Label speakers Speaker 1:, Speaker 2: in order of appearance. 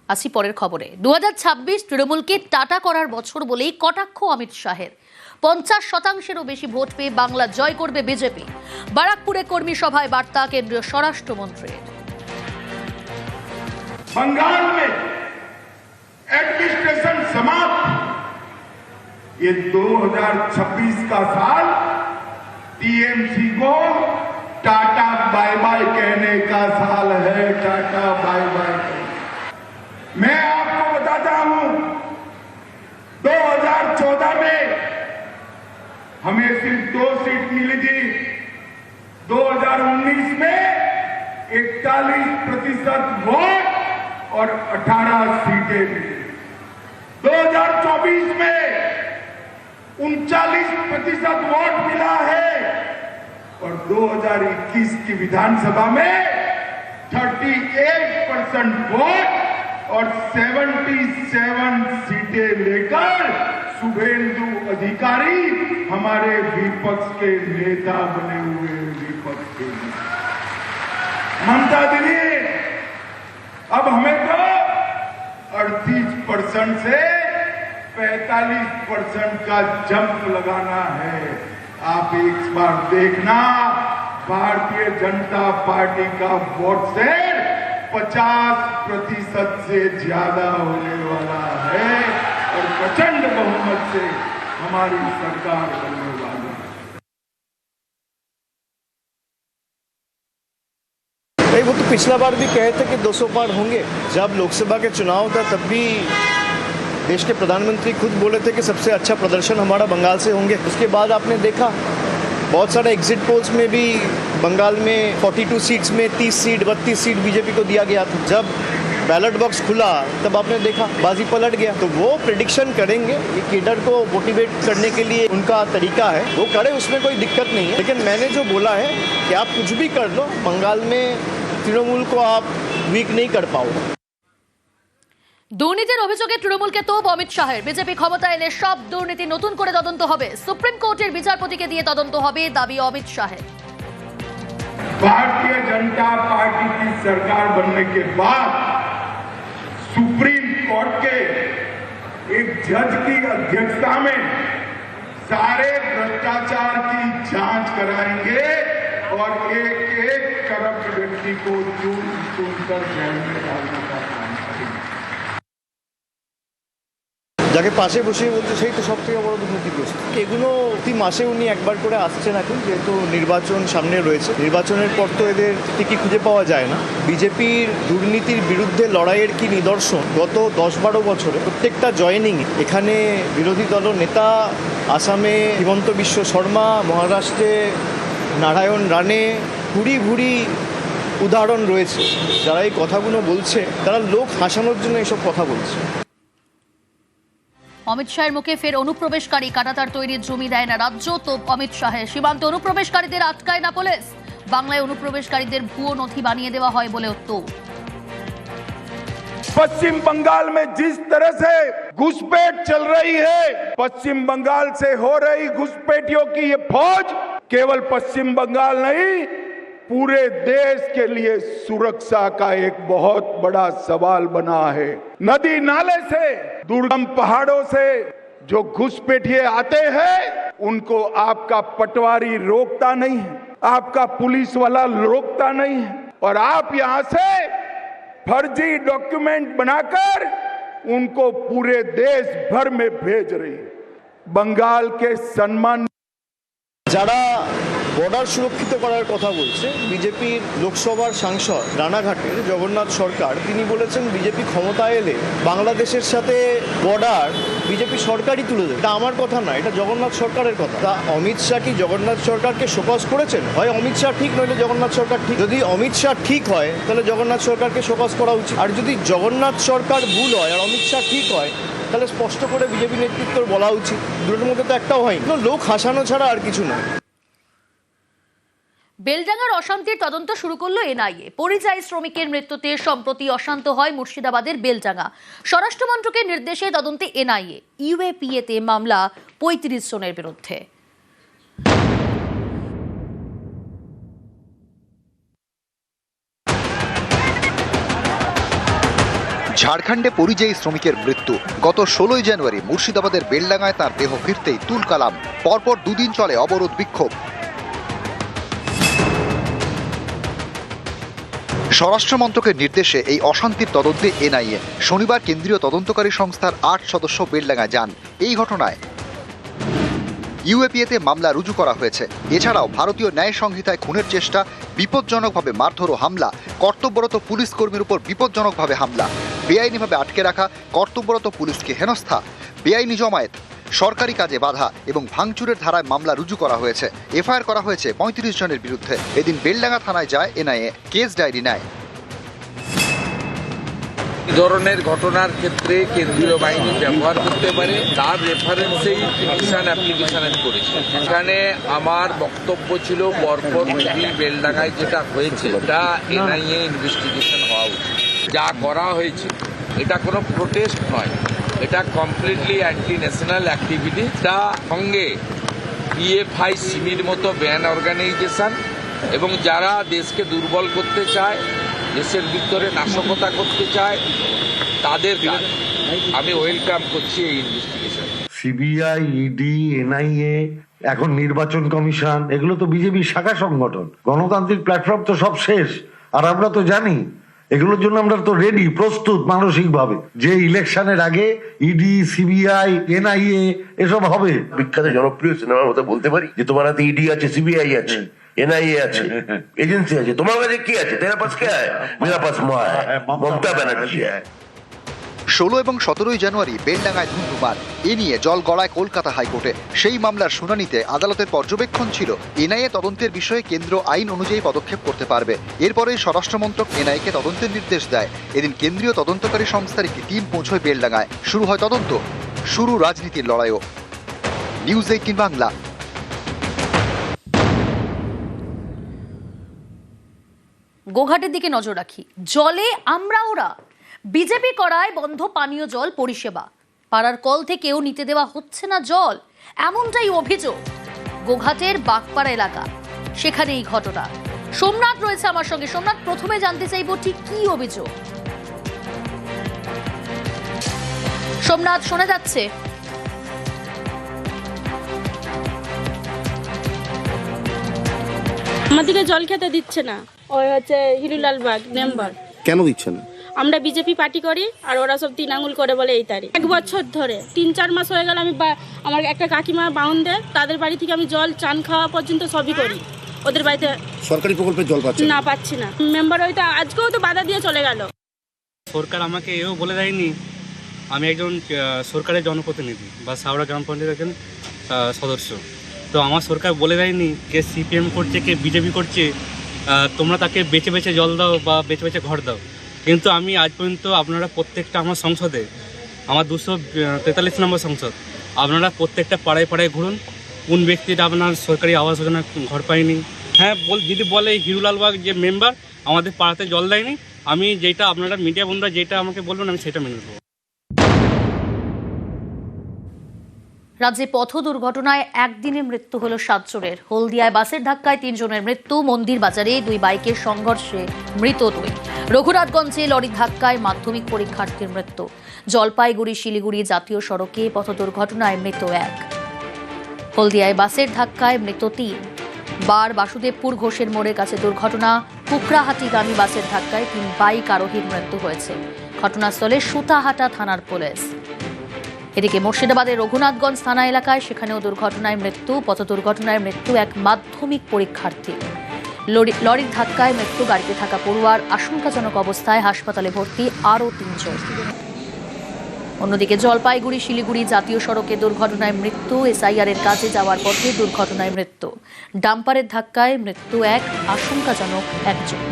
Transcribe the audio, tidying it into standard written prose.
Speaker 1: আসি পরের খবরে। 2026 তৃণমূলকে টাটা করার বছর বলেই কটাক্ষ অমিত শাহের। 50%-এরও বেশি ভোট পেয়ে বাংলা জয় করবে বিজেপি। বারাকপুরে কর্মী সভায় বার্তা কেন্দ্রীয় স্বরাষ্ট্রমন্ত্রীর।
Speaker 2: बंगाल में एडमिनिस्ट्रेशन समाप्त। ये 2026 का साल टीएमसी को टाटा बाय बाय कहने का साल है। Tata bye bye. मैं आपको बताता हूं, 2014 में हमें सिर्फ 2 सीट मिली थी। 2019 में 41% वोट और 18 सीटें मिली। 2024 में 39% वोट मिला है और 2021 की विधानसभा में 38% वोट और 77 सीटें लेकर शुभेंदु अधिकारी हमारे विपक्ष के नेता बने हुए। विपक्ष के ममता दीदी, अब हमें तो 38% से 45% का जंप लगाना है। आप एक बार देखना, भारतीय जनता पार्टी का वोट शेयर 50% से ज्यादा होने वाला है और प्रचंड बहुमत से हमारी सरकार बनने वाली है।
Speaker 3: वो तो पिछला बार भी कहे थे कि 200 पार होंगे। जब लोकसभा के चुनाव था तब भी देश के प्रधानमंत्री खुद बोले थे कि सबसे अच्छा प्रदर्शन हमारा बंगाल से होंगे। उसके बाद आपने देखा बहुत सारे एग्जिट पोल्स में भी बंगाल में 42 सीट्स में 30 सीट 32 सीट बीजेपी को दिया गया था। जब बैलेट बॉक्स खुला तब आपने देखा बाजी पलट गया। तो वो प्रेडिक्शन करेंगे, ये केडर को मोटिवेट करने के लिए उनका तरीका है, वो करे, उसमें कोई दिक्कत नहीं है। लेकिन मैंने जो बोला है कि आप कुछ भी कर लो, बंगाल में तृणमूल को आप वीक नहीं कर पाओगे।
Speaker 1: দুর্নীতির অভিযোগে তৃণমূলকে তোপ অমিত শাহের। বিজেপি ক্ষমতা এলে সব দুর্নীতি নতুন করে তদন্ত হবে। সুপ্রিম কোর্টের বিচারপতিকে দিয়ে তদন্ত হবে, দাবি অমিত শাহের।
Speaker 2: भारतीय जनता पार्टी की सरकार बनने के बाद सुप्रीम कोर्ट के एक जज की अध्यक्षता में सारे भ्रष्टाचार की जांच कराएंगे और एक एक करप्ट व्यक्ति को चुन चुनकर जेल में डालने का काम करेंगे।
Speaker 3: যাকে পাশে বসে বলছে সেই তো সব থেকে বড় দুর্নীতিগ্রস্ত। এগুলো প্রতি মাসে উনি একবার করে আসছেন এখন, যেহেতু নির্বাচন সামনে রয়েছে। নির্বাচনের পর তো এদের ঠিকই খুঁজে পাওয়া যায় না। বিজেপির দুর্নীতির বিরুদ্ধে লড়াইয়ের কি নিদর্শন গত 10-12 বছরে প্রত্যেকটা জয়েনিং এখানে বিরোধী দল নেতা, আসামে হিমন্ত বিশ্ব শর্মা, মহারাষ্ট্রে নারায়ণ রানে, ভুরি ভুরি উদাহরণ রয়েছে। যারা এই কথাগুলো বলছে তারা লোক হাসানোর জন্য এসব কথা বলছে।
Speaker 1: অমিত শাহের মুখে ফের অনুপ্রবেশকারী। কাঁটাতার তৈরির জমি দেয় না রাজ্য, তো অমিত শাহের। সীমান্তে অনুপ্রবেশকারীদের আটকায় না পুলিশ। বাংলায় অনুপ্রবেশকারীদের ভুয়ো নথি বানিয়ে দেওয়া হয় বলে উত্তর।
Speaker 2: पश्चिम बंगाल में जिस तरह से घुसपैठ चल रही है, पश्चिम बंगाल से हो रही घुसपैठियों की ये फौज केवल पश्चिम बंगाल नहीं, पूरे देश के लिए सुरक्षा का एक बहुत बड़ा सवाल बना है। नदी नाले से, दुर्गम पहाड़ों से जो घुसपैठिए आते हैं, उनको आपका पटवारी रोकता नहीं है, आपका पुलिस वाला रोकता नहीं है और आप यहां से फर्जी डॉक्यूमेंट बनाकर उनको पूरे देश भर में भेज रही है। बंगाल के सम्मान
Speaker 3: যারা বর্ডার সুরক্ষিত করার কথা বলছে, বিজেপির লোকসভার সাংসদ রানাঘাটের জগন্নাথ সরকার, তিনি বলেছেন বিজেপি ক্ষমতা এলে বাংলাদেশের সাথে বর্ডার বিজেপি সরকারই তুলে দেবে। এটা আমার কথা না, এটা জগন্নাথ সরকারের কথা। তা অমিত শাহ কি জগন্নাথ সরকারকে শোকজ করেছেন? হয় অমিত শাহ ঠিক, নইলে জগন্নাথ সরকার ঠিক। যদি অমিত শাহ ঠিক হয় তাহলে জগন্নাথ সরকারকে শোকজ করা উচিত। আর যদি জগন্নাথ সরকার ভুল হয় আর অমিত শাহ ঠিক হয়, তাহলে স্পষ্ট করে বিজেপি নেতৃত্বর বলা উচিত। দুটোর মধ্যে তো একটাও হয়নি। লোক হাসানো ছাড়া আর কিছু নয়।
Speaker 1: বেলডাঙ্গার অশান্তির তদন্ত শুরু করলো এনআইএ। পরিযায়ী শ্রমিকের মৃত্যুতে সম্প্রতি অশান্ত হয় মুর্শিদাবাদের বেলডাঙ্গা। স্বরাষ্ট্র মন্ত্রকের নির্দেশে তদন্তে এনআইএ। ইউএপিএতে মামলা 35 জনের বিরুদ্ধে।
Speaker 4: ঝাড়খণ্ডে পরিযায়ী শ্রমিকের মৃত্যু। গত 16 জানুয়ারি মুর্শিদাবাদের বেলডাঙ্গায় তার দেহ ফিরতেই তুলকালাম। পরপর দুদিন চলে অবরোধ বিক্ষোভ। স্বরাষ্ট্র মন্ত্রকের নির্দেশে এই অশান্তির তদন্তে এনআইএ শনিবার কেন্দ্রীয় তদন্তকারী সংস্থার 8 সদস্য বেলডাঙ্গায় যান। এই ঘটনায় ইউএপিএতে মামলা রুজু করা হয়েছে। এছাড়াও ভারতীয় ন্যায় সংহিতায় খুনের চেষ্টা, বিপজ্জনকভাবে মারধর ও হামলা, কর্তব্যরত পুলিশ কর্মীর উপর বিপজ্জনকভাবে হামলা, বেআইনিভাবে আটকে রাখা, কর্তব্যরত পুলিশকে হেনস্থা, বেআইনি জমায়েত, সরকারি কাজে বাধা এবং ভাঙচুরের ধারায় মামলা রুজু করা হয়েছে। এফআইআর করা হয়েছে 35 জনের বিরুদ্ধে। এদিন বেলডাঙ্গা থানায় যায় এনআইএ, কেস ডায়েরি নেয়।
Speaker 5: এই ধরনের ঘটনার ক্ষেত্রে কেন্দ্রীয় বাহিনী ব্যবহার করতে পারে, তার রেফারেন্সেই পিটিশন অ্যাপ্লিকেশন আমি করেছি। এখানে আমার বক্তব্য ছিল পরপর বেলডাঙ্গায় যেটা হয়েছে এটা এনআইএ ইনভেস্টিগেশন হওয়া উচিত। যা করা হয়েছে এটা কোনো প্রোটেস্ট নয়, এটা কমপ্লিটলি অ্যান্টি ন্যাশনাল অ্যাক্টিভিটি। তা সঙ্গে পিএফআই সিমির মতো ব্যান অর্গানাইজেশন এবং যারা দেশকে দুর্বল করতে চায়, দেশের ভিতরে নাশকতা করতে চায়, তাদের কাজ আমি ওয়েলকাম করছি এই ইনভেস্টিগেশন।
Speaker 6: সিবিআই, ইডি, এনআইএ, এখন নির্বাচন কমিশন, এগুলো তো বিজেপির শাখা সংগঠন। গণতান্ত্রিক প্ল্যাটফর্ম তো সব শেষ। আর আমরা তো জানি এগুলোর জন্য আমরা তো রেডি, প্রস্তুত মানসিকভাবে, যে ইলেকশনের আগে ইডি, সিবিআই, এনআইএ এসব হবে।
Speaker 7: বিখ্যাত জনপ্রিয় সিনেমার মতো বলতে পারি যে তোমার হাতে ইডি আছে, সিবিআই আছে, এনআইএ আছে, এজেন্সি আছে, তোমার কাছে কি আছে? তেরা পাস কে আয়? মেরা পাস মা আয়, মমতা ব্যানার্জি আয়।
Speaker 4: 16 এবং 17 জানুয়ারি বেলডাঙ্গায় ধুন্ধুমার। এ নিয়ে জল গড়ায় কলকাতা হাইকোর্টে। সেই মামলার শুনানিতে আদালতের পর্যবেক্ষণ ছিল এনআইএ তদন্তের বিষয়ে কেন্দ্র আইন অনুযায়ী পদক্ষেপ করতে পারবে। এরপরেই স্বরাষ্ট্রমন্ত্রক এনআইএকে তদন্তের নির্দেশ দেয়। এদিন কেন্দ্রীয় তদন্তকারী সংস্থার একটি টিম পৌঁছয় বেলডাঙ্গায়। শুরু হয় তদন্ত, শুরু রাজনীতির লড়াইও। নিউজ 18 বাংলা।
Speaker 1: গোঘাটের দিকে নজর রাখি। জলে আমরা ওরা, বিজেপি করায় বন্ধ পানীয় জল পরিষেবা। পাড়ার কল থেকেও নিতে দেওয়া হচ্ছে না জল, এমনটাই অভিযোগ। গোঘাটের বাগপাড়া এলাকা, সেখানে এই ঘটনা। সোমনাথ রয়েছে আমার সঙ্গে। সোমনাথ, প্রথমে জানতে চাইবো ঠিক কি অভিযোগ। সোমনাথ, শোনা যাচ্ছে?
Speaker 8: আমাদেরকে জল খেতে দিচ্ছে না। ওই হচ্ছে হিরুলাল বাগ মেম্বার।
Speaker 9: কেন দিচ্ছে না?
Speaker 8: আমরা বিজেপি পার্টি করি আর ওরা সব 3 আঙুল করে বলে এই তারিখ। 1 বছর ধরে 3-4 মাস হয়ে গেল আমি আমার একটা কাকিমা বাউন্ডে, তাদের বাড়ি থেকে আমি জল চান খাওয়া পর্যন্ত সবই করি। ওদের বাড়িতে
Speaker 9: সরকারি প্রকল্পের জল পাচ্ছি
Speaker 8: না। মেম্বার হয়তো আজকেও তো বাধা দিয়ে চলে গেল।
Speaker 10: সরকার আমাকে এও বলে দেয়নি আমি একজন সরকারের জনপ্রতিনিধি বা সাউরা গ্রাম পঞ্চায়েতের একজন সদস্য। তো আমার সরকার বলে দেয়নি কে সিপিএম করছে কে বিজেপি করছে, তোমরা তাকে বেছে বেছে জল দাও বা বেছে বেছে ঘর দাও। কিন্তু আমি আজ পর্যন্ত আপনারা প্রত্যেকটা আমার সংসদে, আমার 243 নম্বর সংসদ, আপনারা প্রত্যেকটা পাড়ায় পাড়ায় ঘুরুন, কোন ব্যক্তিটা আপনার সরকারি আবাস যোজনা ঘর পায়নি। হ্যাঁ, যদি বলে হিরুলাল বাগ যে মেম্বার আমাদের পাড়াতে জল দেয়নি, আমি যেটা আপনারা মিডিয়া বন্ধুরা যেটা আমাকে বলবেন আমি সেটা মেনে নেব।
Speaker 1: রাজ্যে পথ দুর্ঘটনায় একদিনে মৃত্যু হলো 7 জনের। হলদিয়ায় বাসের ধাক্কায় 3 জনের মৃত্যু। মন্দির বাজারে 2 বাইকের সংঘর্ষে মৃত 2। রঘুনাথগঞ্জে লরির ধাক্কায় মাধ্যমিক পরীক্ষার্থীর মৃত্যু। জলপাইগুড়ি শিলিগুড়ি জাতীয় সড়কে পথ দুর্ঘটনায় মৃত 1। হলদিয়ায় বাসের ধাক্কায় মৃত 3। বাসুদেবপুর ঘোষের মোড়ের কাছে দুর্ঘটনা। কুকড়াহাটিগামী বাসের ধাক্কায় 3 বাইক আরোহীর মৃত্যু হয়েছে। ঘটনাস্থলে সুতাহাটা থানার পুলিশ। এদিকে মুর্শিদাবাদের রঘুনাথগঞ্জ থানা এলাকায় সেখানেও দুর্ঘটনায় মৃত্যু। পথ দুর্ঘটনায় মৃত্যু 1 মাধ্যমিক পরীক্ষার্থী। লরির ধাক্কায় মৃত্যু গাড়িতে থাকা পড়ুয়ার। আশঙ্কাজনক অবস্থায় হাসপাতালে ভর্তি আরও 3 জন। অন্যদিকে জলপাইগুড়ি শিলিগুড়ি জাতীয় সড়কে দুর্ঘটনায় মৃত্যু। এসআইআর এর কাজে যাওয়ার পথে দুর্ঘটনায় মৃত্যু। ডাম্পারের ধাক্কায় মৃত্যু 1, আশঙ্কাজনক 1 জন।